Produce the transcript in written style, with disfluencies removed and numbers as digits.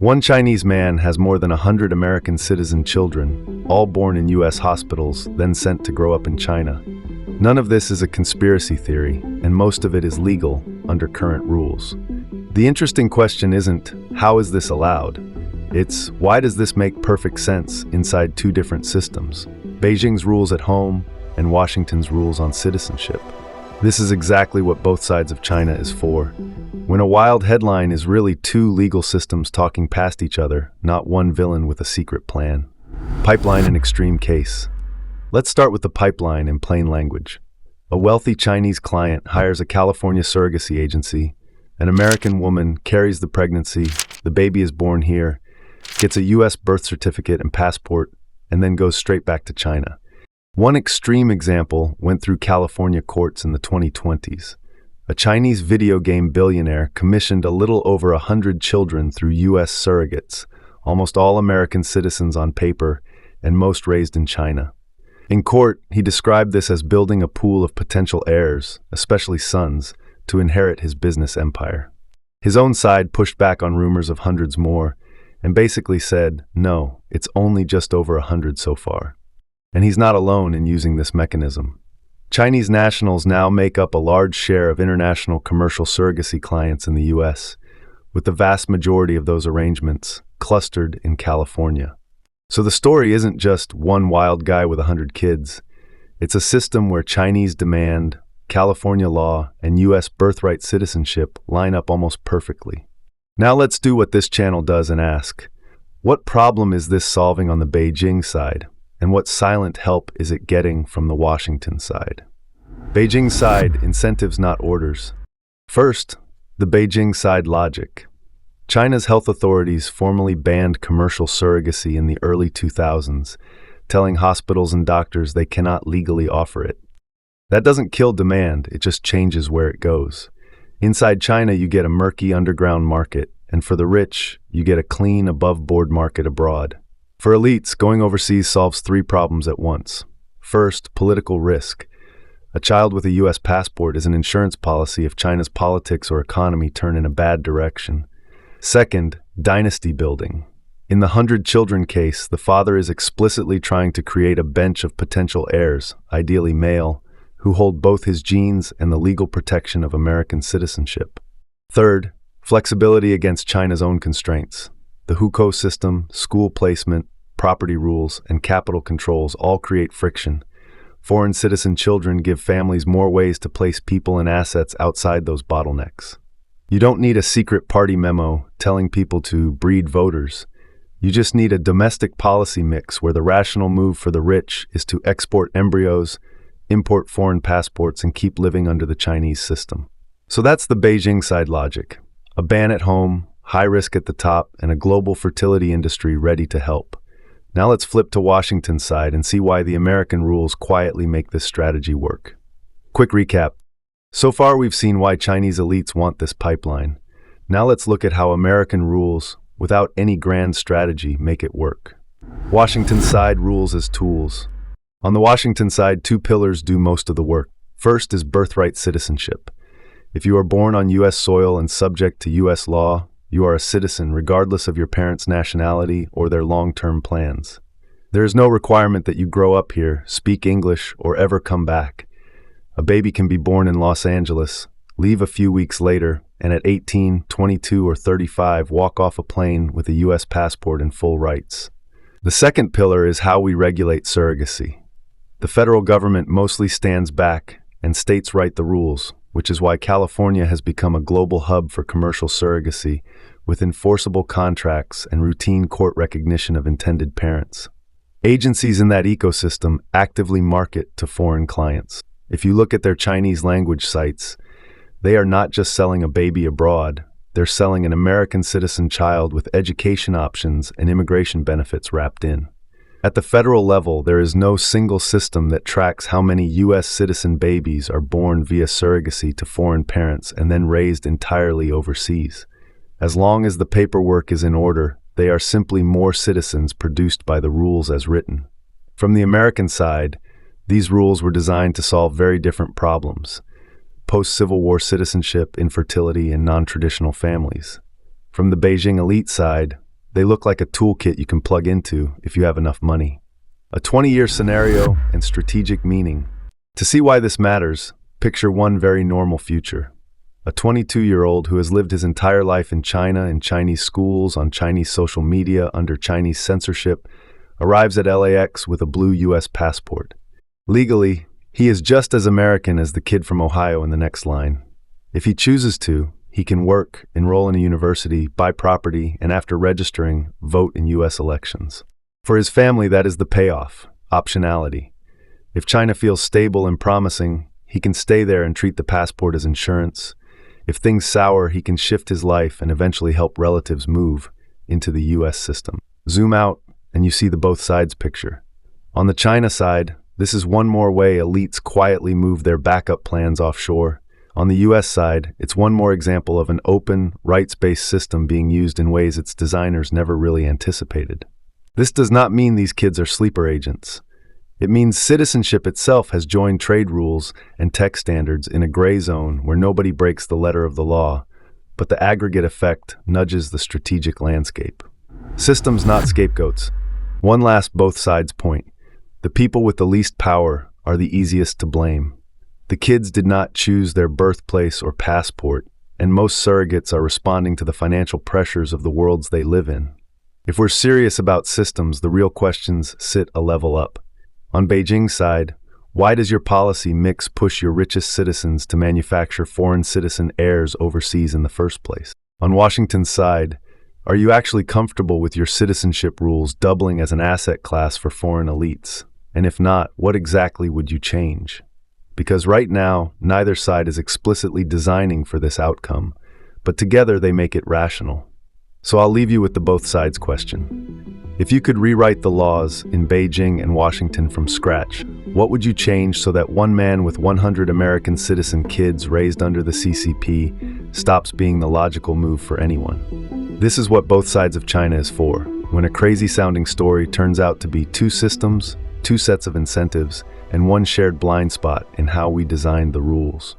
One Chinese man has more than 100 American citizen children, all born in U.S. hospitals, then sent to grow up in China. None of this is a conspiracy theory, and most of it is legal under current rules. The interesting question isn't, how is this allowed? It's, why does this make perfect sense inside two different systems? Beijing's rules at home and Washington's rules on citizenship. This is exactly what both sides of China is for. When a wild headline is really two legal systems talking past each other, not one villain with a secret plan. Pipeline and extreme case. Let's start with the pipeline in plain language. A wealthy Chinese client hires a California surrogacy agency. An American woman carries the pregnancy, the baby is born here, gets a U.S. birth certificate and passport, and then goes straight back to China. One extreme example went through California courts in the 2020s. A Chinese video game billionaire commissioned a little over 100 children through U.S. surrogates, almost all American citizens on paper, and most raised in China. In court, he described this as building a pool of potential heirs, especially sons, to inherit his business empire. His own side pushed back on rumors of hundreds more, and basically said, no, it's only just over 100 so far. And he's not alone in using this mechanism. Chinese nationals now make up a large share of international commercial surrogacy clients in the U.S., with the vast majority of those arrangements clustered in California. So the story isn't just one wild guy with 100 kids. It's a system where Chinese demand, California law, and U.S. birthright citizenship line up almost perfectly. Now let's do what this channel does and ask, what problem is this solving on the Beijing side? And what silent help is it getting from the Washington side? Beijing side, incentives not orders. First, the Beijing side logic. China's health authorities formally banned commercial surrogacy in the early 2000s, telling hospitals and doctors they cannot legally offer it. That doesn't kill demand, it just changes where it goes. Inside China, you get a murky underground market, and for the rich, you get a clean, above-board market abroad. For elites, going overseas solves three problems at once. First, political risk. A child with a U.S. passport is an insurance policy if China's politics or economy turn in a bad direction. Second, dynasty building. In the 100 children case, the father is explicitly trying to create a bench of potential heirs, ideally male, who hold both his genes and the legal protection of American citizenship. Third, flexibility against China's own constraints. The hukou system, school placement, property rules, and capital controls all create friction. Foreign citizen children give families more ways to place people and assets outside those bottlenecks. You don't need a secret party memo telling people to breed voters. You just need a domestic policy mix where the rational move for the rich is to export embryos, import foreign passports, and keep living under the Chinese system. So that's the Beijing side logic. A ban at home, high risk at the top, and a global fertility industry ready to help. Now let's flip to Washington's side and see why the American rules quietly make this strategy work. Quick recap. So far we've seen why Chinese elites want this pipeline. Now let's look at how American rules, without any grand strategy, make it work. Washington's side rules as tools. On the Washington side, two pillars do most of the work. First is birthright citizenship. If you are born on U.S. soil and subject to U.S. law, you are a citizen regardless of your parents' nationality or their long-term plans. There is no requirement that you grow up here, speak English, or ever come back. A baby can be born in Los Angeles, leave a few weeks later, and at 18, 22, or 35 walk off a plane with a U.S. passport and full rights. The second pillar is how we regulate surrogacy. The federal government mostly stands back, and states write the rules, which is why California has become a global hub for commercial surrogacy, with enforceable contracts and routine court recognition of intended parents. Agencies in that ecosystem actively market to foreign clients. If you look at their Chinese language sites, they are not just selling a baby abroad, they're selling an American citizen child with education options and immigration benefits wrapped in. At the federal level, there is no single system that tracks how many U.S. citizen babies are born via surrogacy to foreign parents and then raised entirely overseas. As long as the paperwork is in order, they are simply more citizens produced by the rules as written. From the American side, these rules were designed to solve very different problems: post-Civil War citizenship, infertility, and non-traditional families. From the Beijing elite side, They look like a toolkit you can plug into if you have enough money. A 20-year scenario and strategic meaning. To see why this matters, picture one very normal future. A 22-year-old who has lived his entire life in China, in Chinese schools, on Chinese social media, under Chinese censorship, arrives at LAX with a blue U.S. passport. Legally, he is just as American as the kid from Ohio in the next line. If he chooses to, he can work, enroll in a university, buy property, and after registering, vote in U.S. elections. For his family, that is the payoff, optionality. If China feels stable and promising, he can stay there and treat the passport as insurance. If things sour, he can shift his life and eventually help relatives move into the U.S. system. Zoom out, and you see the both sides picture. On the China side, this is one more way elites quietly move their backup plans offshore. On the U.S. side, it's one more example of an open, rights-based system being used in ways its designers never really anticipated. This does not mean these kids are sleeper agents. It means citizenship itself has joined trade rules and tech standards in a gray zone where nobody breaks the letter of the law, but the aggregate effect nudges the strategic landscape. Systems, not scapegoats. One last both sides point. The people with the least power are the easiest to blame. The kids did not choose their birthplace or passport, and most surrogates are responding to the financial pressures of the worlds they live in. If we're serious about systems, the real questions sit a level up. On Beijing's side, why does your policy mix push your richest citizens to manufacture foreign citizen heirs overseas in the first place? On Washington's side, are you actually comfortable with your citizenship rules doubling as an asset class for foreign elites? And if not, what exactly would you change? Because right now, neither side is explicitly designing for this outcome, but together they make it rational. So I'll leave you with the both sides question. If you could rewrite the laws in Beijing and Washington from scratch, what would you change so that one man with 100 American citizen kids raised under the CCP stops being the logical move for anyone? This is what both sides of China is for, when a crazy-sounding story turns out to be two systems, two sets of incentives, and one shared blind spot in how we designed the rules.